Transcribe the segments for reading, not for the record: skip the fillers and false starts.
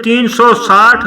360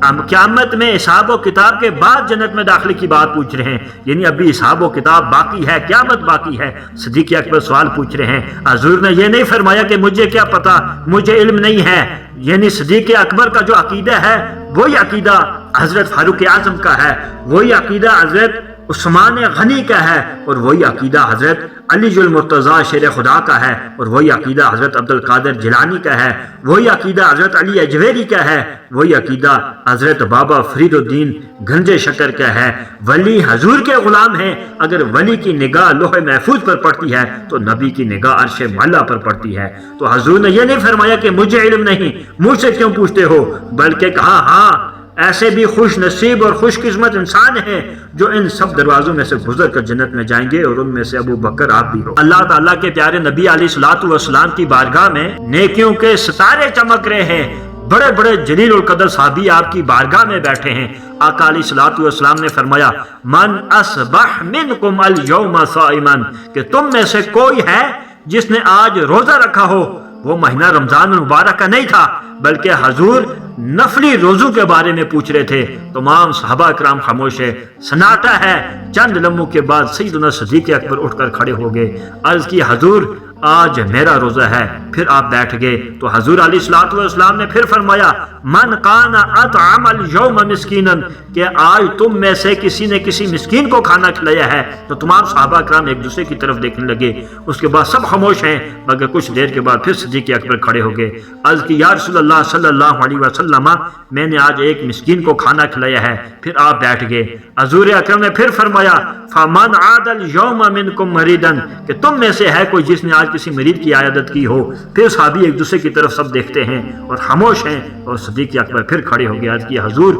قیامت میں حساب و کتاب کے بعد جنت میں داخلے کی بات پوچھ رہے ہیں، یعنی ابھی حساب و کتاب باقی ہے، قیامت باقی ہے۔ صدیق اکبر سوال پوچھ رہے ہیں، حضور نے یہ نہیں فرمایا کہ مجھے کیا پتا، مجھے علم نہیں ہے۔ یعنی صدیق اکبر کا جو عقیدہ ہے وہی عقیدہ حضرت فاروق اعظم کا ہے، وہی عقیدہ حضرت عثمان غنی کا ہے، اور وہی عقیدہ حضرت علی المرتضیٰ شیر خدا کا ہے، اور وہی عقیدہ حضرت عبد القادر جیلانی کا ہے، وہی عقیدہ حضرت علی اجویری کا ہے، وہی عقیدہ حضرت بابا فرید الدین گنجے شکر کا ہے۔ ولی حضور کے غلام ہیں، اگر ولی کی نگاہ لوح محفوظ پر پڑتی ہے تو نبی کی نگاہ عرش معلیٰ پر پڑتی ہے۔ تو حضور نے یہ نہیں فرمایا کہ مجھے علم نہیں، مجھ سے کیوں پوچھتے ہو، بلکہ کہا ہاں ایسے بھی خوش نصیب اور خوش قسمت انسان ہیں جو ان سب دروازوں میں سے گزر کر جنت میں جائیں گے، اور ان میں سے ابو بکر آپ بھی ہو۔ اللہ تعالیٰ کے پیارے نبی علیہ الصلوۃ والسلام کی بارگاہ میں نیکیوں کے ستارے چمک رہے ہیں، بڑے بڑے جلیل القدر صحابی آپ کی بارگاہ میں بیٹھے ہیں۔ آقا علیہ الصلوۃ والسلام نے فرمایا من اصبح منکم اليوم صائما، کہ تم میں سے کوئی ہے جس نے آج روزہ رکھا ہو۔ وہ مہینہ رمضان المبارک کا نہیں تھا، بلکہ حضور نفلی روزوں کے بارے میں پوچھ رہے تھے۔ تمام صحابہ اکرام خاموش ہے، سناٹا ہے۔ چند لمحوں کے بعد سیدنا صدیق اکبر اٹھ کر کھڑے ہو گئے، عرض کی حضور آج میرا روزہ ہے۔ پھر آپ بیٹھ گئے تو حضور علیہ الصلوۃ والسلام نے پھر فرمایا من کان اطعم اليوم مسکینا، کہ آج تم میں سے کسی نے کسی مسکین کو کھانا کھلایا ہے۔ تو تمام صحابہ کرام ایک دوسرے کی طرف دیکھنے لگے، اس کے بعد سب خاموش ہیں، مگر کچھ دیر کے بعد پھر صدیق اکبر کھڑے ہو گئے، عرض کی یا رسول اللہ صلی اللہ علیہ وسلم میں نے آج ایک مسکین کو کھانا کھلایا ہے۔ پھر آپ بیٹھ گئے، حضور اکرم نے پھر فرمایا فمن عاد اليوم منکم مریضا، کہ تم میں سے ہے کوئی جس نے آج کسی مریض کی عیادت کی ہو۔ پھر صحابی ایک دوسرے کی طرف سب دیکھتے ہیں اور خاموش ہیں، اور صدیق اکبر پھر کھڑے ہو گئے، عرض کی حضور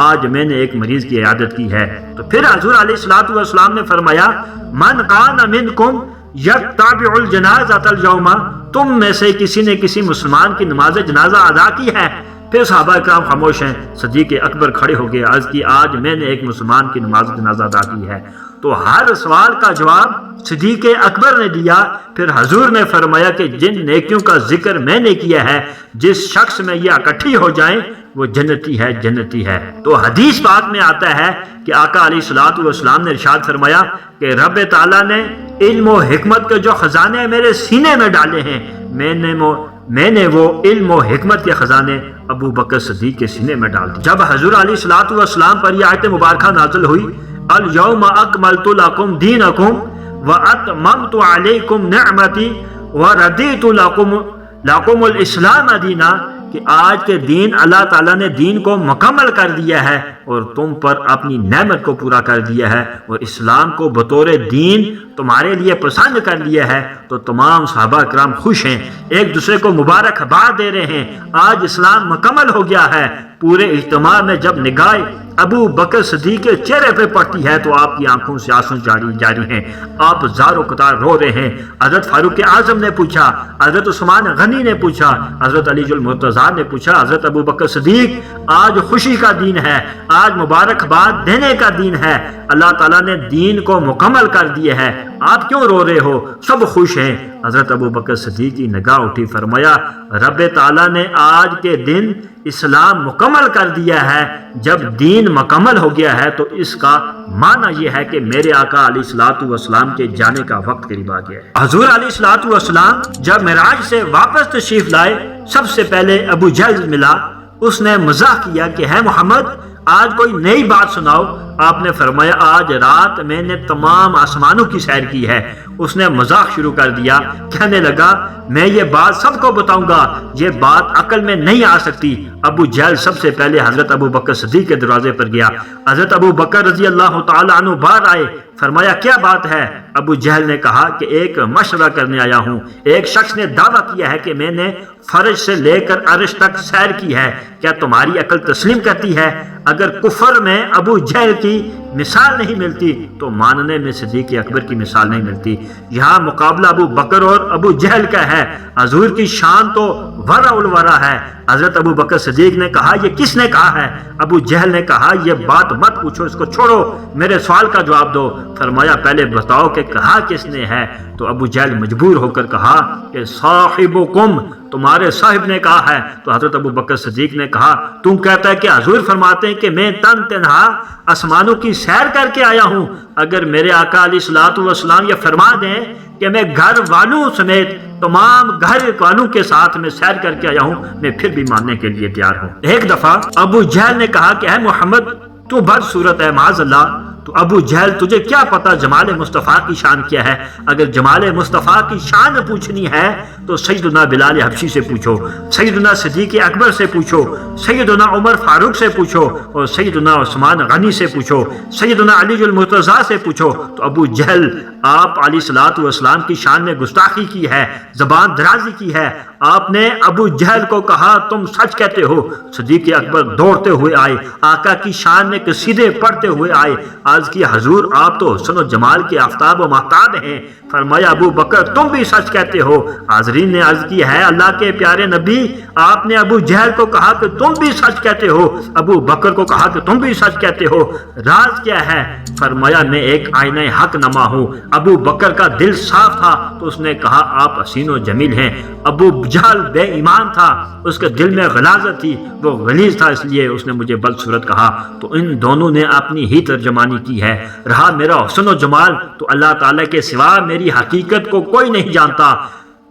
آج میں نے ایک مریض کی عیادت کی ہے۔ تو پھر حضور علیہ الصلوۃ والسلام نے فرمایا من کان منکم یتبع الجنازۃ اليوم، تم میں سے کسی نے کسی مسلمان کی نماز جنازہ ادا کی ہے۔ پھر صحابہ کرام خاموش ہیں، صدیق اکبر کھڑے ہو گئے، عرض کی آج میں نے ایک مسلمان کی نماز جنازہ ادا کی ہے۔ تو ہر سوال کا جواب صدیق اکبر نے دیا۔ پھر حضور نے فرمایا کہ جن نیکیوں کا ذکر میں نے کیا ہے، جس شخص میں یہ اکٹھی ہو جائیں وہ جنتی ہے، جنتی ہے۔ تو حدیث پاک میں آتا ہے کہ آقا علیہ الصلوۃ والسلام نے ارشاد فرمایا کہ رب تعالیٰ نے علم و حکمت کے جو خزانے میرے سینے میں ڈالے ہیں، میں نے وہ علم و حکمت کے خزانے ابو بکر صدیق کے سینے میں ڈال دی۔ جب حضور علیہ الصلوۃ والسلام پر یہ آیت مبارکہ نازل ہوئی الیوم اکملت لکم دینکم واتممت علیکم نعمتی وردیت لکم الاسلام دینا، کہ آج کے دن اللہ تعالیٰ نے دین کو مکمل کر دیا ہے اور تم پر اپنی نعمت کو پورا کر دیا ہے اور اسلام کو بطور دین تمہارے لیے پسند کر لیا ہے۔ تو تمام صحابہ کرام خوش ہیں، ایک دوسرے کو مبارکباد دے رہے ہیں، آج اسلام مکمل ہو گیا ہے۔ پورے اجتماع میں جب نگاہ ابو بکر صدیق کے چہرے پہ پڑتی ہے تو آپ کی آنکھوں سے آنسو جاری ہیں، آپ زار و قطار رو رہے ہیں۔ حضرت فاروق اعظم نے پوچھا، حضرت عثمان غنی نے پوچھا، حضرت علی المرتضیٰ نے پوچھا، حضرت ابو بکر صدیق آج خوشی کا دن ہے، آج مبارکباد دینے کا دن ہے، اللہ تعالیٰ نے دین کو مکمل کر دیا ہے، آپ کیوں رو رہے ہو؟ سب خوش ہیں۔ حضرت ابو بکر صدیق کی نگاہ اٹھی، فرمایا رب تعالیٰ نے آج کے دن اسلام مکمل کر دیا ہے۔ جب دین مکمل ہو گیا ہے تو اس کا معنی یہ ہے کہ میرے آقا علیہ الصلوۃ والسلام کے جانے کا وقت قریب آ گیا ہے۔ حضور علیہ الصلوۃ والسلام جب معراج سے واپس تشریف لائے، سب سے پہلے ابو جہل ملا، اس نے مزاح کیا کہ ہے محمد آج کوئی نئی بات سناؤ۔ آپ نے فرمایا آج رات میں نے تمام آسمانوں کی سیر کی ہے۔ اس نے مذاق شروع کر دیا، کہنے لگا میں یہ بات سب کو بتاؤں گا، یہ بات عقل میں نہیں آ سکتی۔ ابو جہل سب سے پہلے حضرت ابو بکر صدیق کے دروازے پر گیا، حضرت ابو بکر رضی اللہ تعالی عنہ باہر آئے، فرمایا کیا بات ہے؟ ابو جہل نے کہا کہ ایک مشورہ کرنے آیا ہوں، ایک شخص نے دعویٰ کیا ہے کہ میں نے فرش سے لے کر عرش تک سیر کی ہے، کیا تمہاری عقل تسلیم کرتی ہے؟ اگر کفر میں ابو جہل کی مثال نہیں ملتی تو ماننے میں صدیق اکبر کی مثال نہیں ملتی۔ یہاں مقابلہ ابو بکر اور ابو جہل کا ہے۔ حضور کی شان تو ورع الورع ہے۔ حضرت ابو بکر صدیق نے کہا یہ کس نے کہا ہے؟ ابو جہل نے کہا یہ بات مت پوچھو، اس کو چھوڑو، میرے سوال کا جواب دو۔ فرمایا پہلے بتاؤ کہ کہا کس نے ہے؟ تو ابو جہل مجبور ہو کر کہا کہ صاحبکم، تمہارے صاحب نے کہا ہے۔ تو حضرت ابو بکر صدیق نے کہا تم کہتا ہے کہ حضور فرماتے ہیں کہ میں تن تنہا آسمانوں کی سیر کر کے آیا ہوں۔ اگر میرے آقا علیہ الصلوۃ والسلام یہ فرما دیں کہ میں گھر والوں سمیت تمام گھر والوں کے ساتھ میں سیر کر کے آیا ہوں، میں پھر بھی ماننے کے لیے تیار ہوں۔ ایک دفعہ ابو جہل نے کہا کہ اے محمد تو بد صورت ہے، معاذ اللہ۔ تو ابو جہل تجھے کیا پتا جمال مصطفیٰ کی شان کیا ہے؟ اگر جمال مصطفیٰ کی شان پوچھنی ہے تو سیدنا بلال حبشی سے پوچھو، سیدنا صدیق اکبر سے پوچھو، سیدنا عمر فاروق سے پوچھو، اور سیدنا عثمان غنی سے پوچھو، سیدنا علی المرتضیٰ سے پوچھو۔ تو ابو جہل آپ علیہ الصلوۃ والسلام کی شان میں گستاخی کی ہے، زبان درازی کی ہے۔ آپ نے ابو جہل کو کہا تم سچ کہتے ہو۔ صدیق اکبر دوڑتے ہوئے آئے، آقا کی شان میں قصیدے پڑھتے ہوئے آئے، عرض کی حضور آپ تو حسن و جمال کے آفتاب و مہتاب ہیں۔ فرمایا ابو بکر تم بھی سچ کہتے ہو۔ حاضرین نے عرض کی ہے اللہ کے پیارے نبی، آپ نے ابو جہل کو کہا کہ تم بھی سچ کہتے ہو، ابو بکر کو کہا کہ تم بھی سچ کہتے ہو، راز کیا ہے؟ فرمایا میں ایک آئینہ حق نما ہوں۔ ابو بکر کا دل صاف تھا تو اس نے کہا آپ حسین و جمیل ہیں۔ ابو جہل بے ایمان تھا، اس کے دل میں غلاظت تھی، وہ غلیظ تھا، اس لیے اس نے مجھے بدصورت کہا۔ تو ان دونوں نے اپنی ہی ترجمانی کی ہے۔ رہا میرا حسن و جمال تو اللہ تعالیٰ کے سوا میری حقیقت کو کوئی نہیں جانتا۔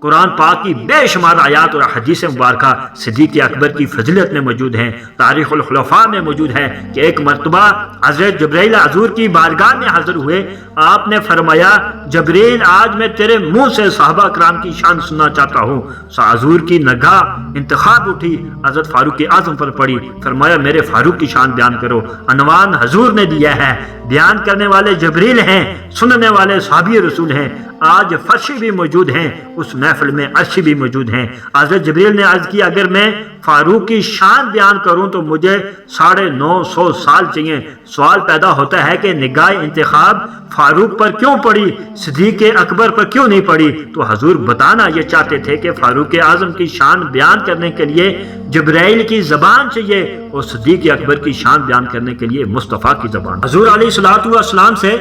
قرآن پاک کی بے شمار آیات اور حدیث مبارکہ صدیق اکبر کی فضیلت میں موجود ہیں۔ تاریخ الخلفاء میں موجود ہے کہ ایک مرتبہ حضرت جبرائیل حضور کی بارگاہ میں حاضر ہوئے۔ آپ نے فرمایا جبرائیل آج میں تیرے منہ سے صحابہ کرام کی شان سننا چاہتا ہوں۔ حضور کی نگاہ انتخاب اٹھی، حضرت فاروق اعظم پر پڑی۔ فرمایا میرے فاروق کی شان بیان کرو۔ عنوان حضور نے دیا ہے، بیان کرنے والے جبرائیل ہیں، سننے والے صحابی رسول ہیں۔ آج فرشی بھی موجود ہیں، اس محفل میں عرشی بھی موجود ہیں۔ حضرت جبرائیل نے عرض کی اگر میں فاروق کی شان بیان کروں تو مجھے 950 سال چاہیے۔ سوال پیدا ہوتا ہے کہ نگاہ انتخاب فاروق پر کیوں پڑی، صدیق اکبر پر کیوں نہیں پڑی؟ تو حضور بتانا یہ چاہتے تھے کہ فاروق اعظم کی شان بیان کرنے کے لیے جبرائیل کی زبان چاہیے اور صدیق اکبر کی شان بیان کرنے کے لیے مصطفیٰ کی زبان۔ حضور علیہ الصلوۃ والسلام سے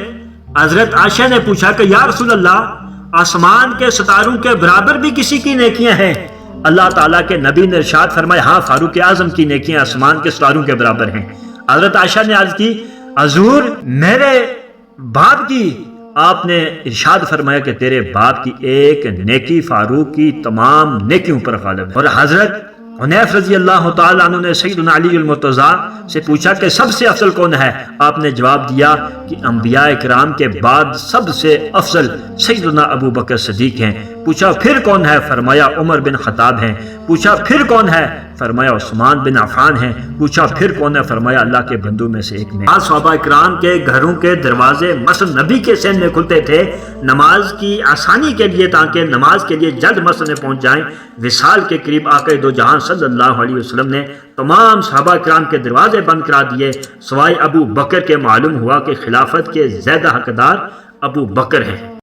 حضرت عائشہ نے پوچھا کہ یا رسول اللہ آسمان کے ستاروں کے برابر بھی کسی کی نیکیاں ہیں؟ اللہ تعالیٰ کے نبی نے ارشاد فرمایا ہاں فاروق اعظم کی نیکیاں آسمان کے ستاروں کے برابر ہیں۔ حضرت عائشہ نے عرض کی حضور میرے باپ کی؟ آپ نے ارشاد فرمایا کہ تیرے باپ کی ایک نیکی فاروق کی تمام نیکیوں پر غالب ہے۔ اور حضرت حنیف رضی اللہ تعالیٰ عنہ نے سیدنا علی المرتضیٰ سے پوچھا کہ سب سے افضل کون ہے؟ آپ نے جواب دیا کہ انبیاء کرام کے بعد سب سے افضل سیدنا ابو بکر صدیق ہیں۔ پوچھا پھر کون ہے؟ فرمایا عمر بن خطاب ہیں۔ پوچھا پھر کون ہے؟ فرمایا عثمان بن عفان ہیں۔ پوچھا پھر کون ہے؟ فرمایا اللہ کے بندوں میں سے ایک نے۔ آج صحابہ کرام کے گھروں کے دروازے مسجد نبی کے سین میں کھلتے تھے نماز کی آسانی کے لیے، تاکہ نماز کے لیے جلد مسجد میں پہنچ جائیں۔ وصال کے قریب آقا دو جہاں صلی اللہ علیہ وسلم نے تمام صحابہ کرام کے دروازے بند کرا دیے، سوائے ابو بکر کے۔ معلوم ہوا کہ خلافت کے زیادہ حقدار ابو بکر ہیں۔